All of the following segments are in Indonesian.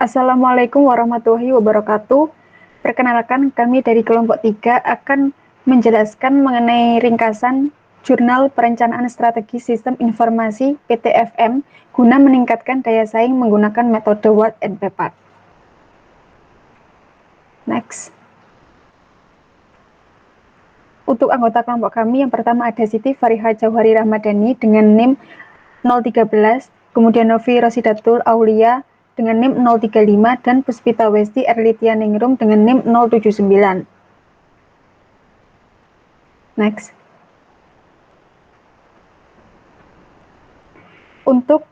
Assalamualaikum warahmatullahi wabarakatuh. Perkenalkan, kami dari kelompok 3 akan menjelaskan mengenai ringkasan Jurnal Perencanaan Strategi Sistem Informasi (PTFM) guna meningkatkan daya saing menggunakan metode Watt and Pepard. Next. Untuk anggota kelompok kami, yang pertama ada Siti Fariha Jauhari Ramadhani dengan NIM 013, kemudian Novi Rosidatul Aulia dengan NIM 035, dan Puspita Westi Erlitia Ningrum dengan NIM 079. Next. Untuk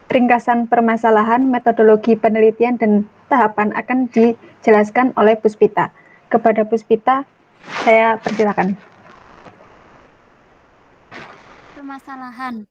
ringkasan permasalahan, metodologi penelitian, dan tahapan akan dijelaskan oleh Puspita. Kepada Puspita, saya persilakan. Permasalahan.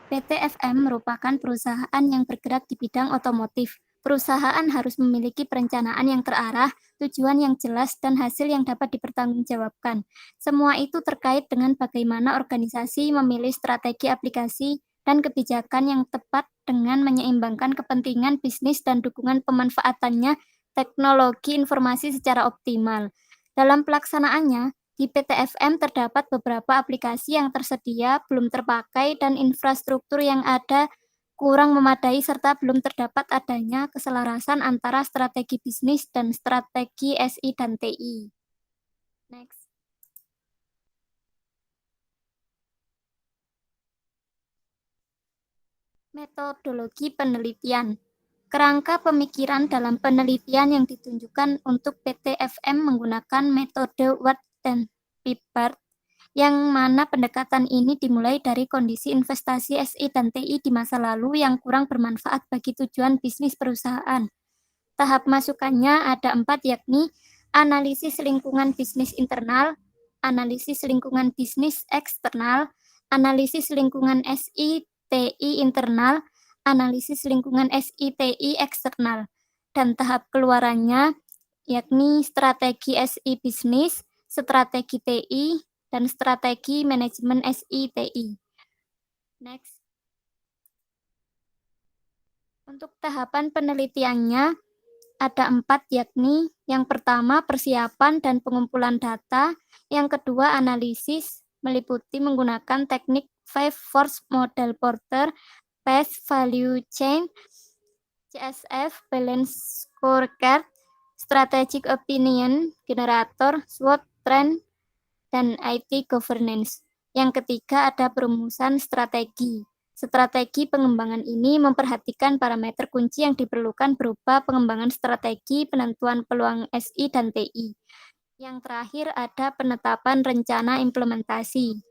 PT FM merupakan perusahaan yang bergerak di bidang otomotif. Perusahaan harus memiliki perencanaan yang terarah, tujuan yang jelas, dan hasil yang dapat dipertanggungjawabkan. Semua itu terkait dengan bagaimana organisasi memilih strategi aplikasi dan kebijakan yang tepat dengan menyeimbangkan kepentingan bisnis dan dukungan pemanfaatannya teknologi informasi secara optimal. Dalam pelaksanaannya, di PTFM terdapat beberapa aplikasi yang tersedia, belum terpakai, dan infrastruktur yang ada kurang memadai serta belum terdapat adanya keselarasan antara strategi bisnis dan strategi SI dan TI. Next. Metodologi penelitian. Kerangka pemikiran dalam penelitian yang ditunjukkan untuk PTFM menggunakan metode Watt and Pepard, yang mana pendekatan ini dimulai dari kondisi investasi SI dan TI di masa lalu yang kurang bermanfaat bagi tujuan bisnis perusahaan. Tahap masukannya ada 4, yakni analisis lingkungan bisnis internal, analisis lingkungan bisnis eksternal, analisis lingkungan SI TI internal, analisis lingkungan SI TI eksternal, dan tahap keluarannya yakni strategi SI bisnis, strategi TI, dan strategi manajemen SI TI. Next. Untuk tahapan penelitiannya ada 4, yakni yang pertama persiapan dan pengumpulan data, yang kedua analisis meliputi menggunakan teknik 5 Force Model Porter, Path Value Chain, CSF, Balance Scorecard, Strategic Opinion Generator, SWOT, Trend, dan IT Governance. Yang ketiga ada perumusan strategi. Strategi pengembangan ini memperhatikan parameter kunci yang diperlukan berupa pengembangan strategi, penentuan peluang SI dan TI. Yang terakhir ada penetapan rencana implementasi.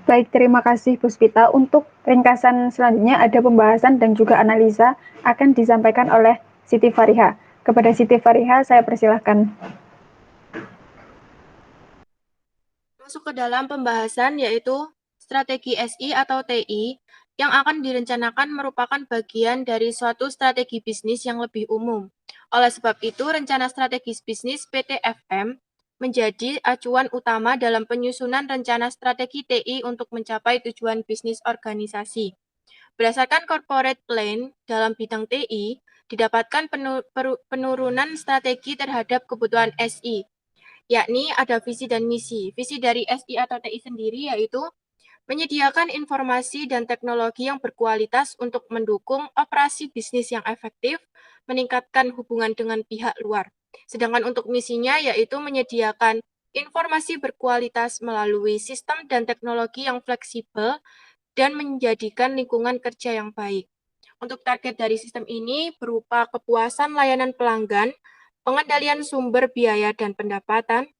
Baik, terima kasih Puspita. Untuk ringkasan selanjutnya ada pembahasan dan juga analisa akan disampaikan oleh Siti Fariha. Kepada Siti Fariha, saya persilahkan. Masuk ke dalam pembahasan yaitu strategi SI atau TI yang akan direncanakan merupakan bagian dari suatu strategi bisnis yang lebih umum. Oleh sebab itu, rencana strategis bisnis PTFM menjadi acuan utama dalam penyusunan rencana strategi TI untuk mencapai tujuan bisnis organisasi. Berdasarkan corporate plan dalam bidang TI, didapatkan penurunan strategi terhadap kebutuhan SI, yakni ada visi dan misi. Visi dari SI atau TI sendiri yaitu menyediakan informasi dan teknologi yang berkualitas untuk mendukung operasi bisnis yang efektif, meningkatkan hubungan dengan pihak luar. Sedangkan untuk misinya yaitu menyediakan informasi berkualitas melalui sistem dan teknologi yang fleksibel dan menjadikan lingkungan kerja yang baik. Untuk target dari sistem ini berupa kepuasan layanan pelanggan, pengendalian sumber biaya dan pendapatan,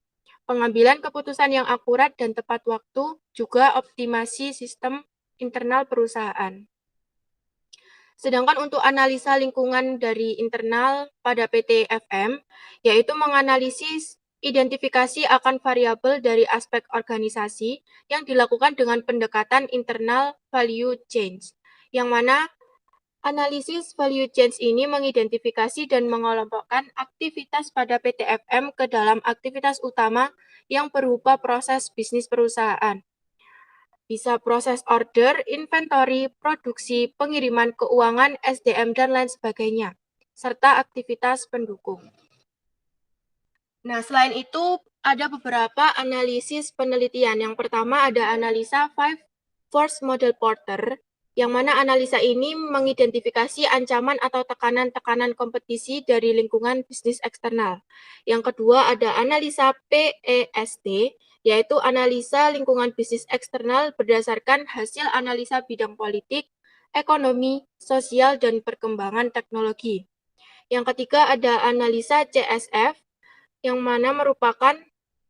pengambilan keputusan yang akurat dan tepat waktu, juga optimasi sistem internal perusahaan. Sedangkan untuk analisa lingkungan dari internal pada PT FM, yaitu menganalisis identifikasi akan variabel dari aspek organisasi yang dilakukan dengan pendekatan internal value change, yang mana analisis value chain ini mengidentifikasi dan mengelompokkan aktivitas pada PT FM ke dalam aktivitas utama yang berupa proses bisnis perusahaan. Bisa proses order, inventory, produksi, pengiriman keuangan, SDM, dan lain sebagainya, serta aktivitas pendukung. Nah, selain itu, ada beberapa analisis penelitian. Yang pertama ada analisa Five Force Model Porter, yang mana analisa ini mengidentifikasi ancaman atau tekanan-tekanan kompetisi dari lingkungan bisnis eksternal. Yang kedua ada analisa PEST, yaitu analisa lingkungan bisnis eksternal berdasarkan hasil analisa bidang politik, ekonomi, sosial, dan perkembangan teknologi. Yang ketiga ada analisa CSF, yang mana merupakan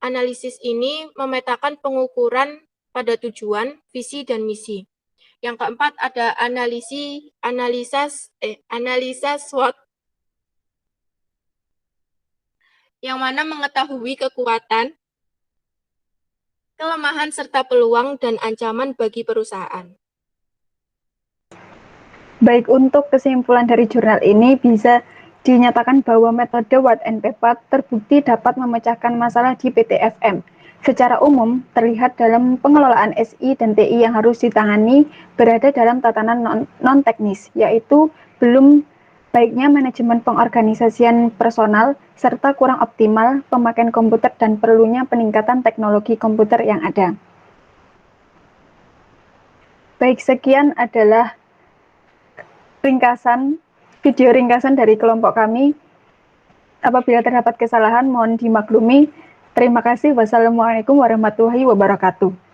analisis ini memetakan pengukuran pada tujuan, visi, dan misi. Yang keempat ada analisa SWOT, yang mana mengetahui kekuatan, kelemahan, serta peluang dan ancaman bagi perusahaan. Baik, untuk kesimpulan dari jurnal ini bisa dinyatakan bahwa metode Watt and Pepper terbukti dapat memecahkan masalah di PT FM. Secara umum, terlihat dalam pengelolaan SI dan TI yang harus ditangani berada dalam tatanan non-teknis, yaitu belum baiknya manajemen pengorganisasian personal, serta kurang optimal pemakaian komputer dan perlunya peningkatan teknologi komputer yang ada. Baik, sekian adalah video ringkasan dari kelompok kami. Apabila terdapat kesalahan, mohon dimaklumi. Terima kasih. Wassalamualaikum warahmatullahi wabarakatuh.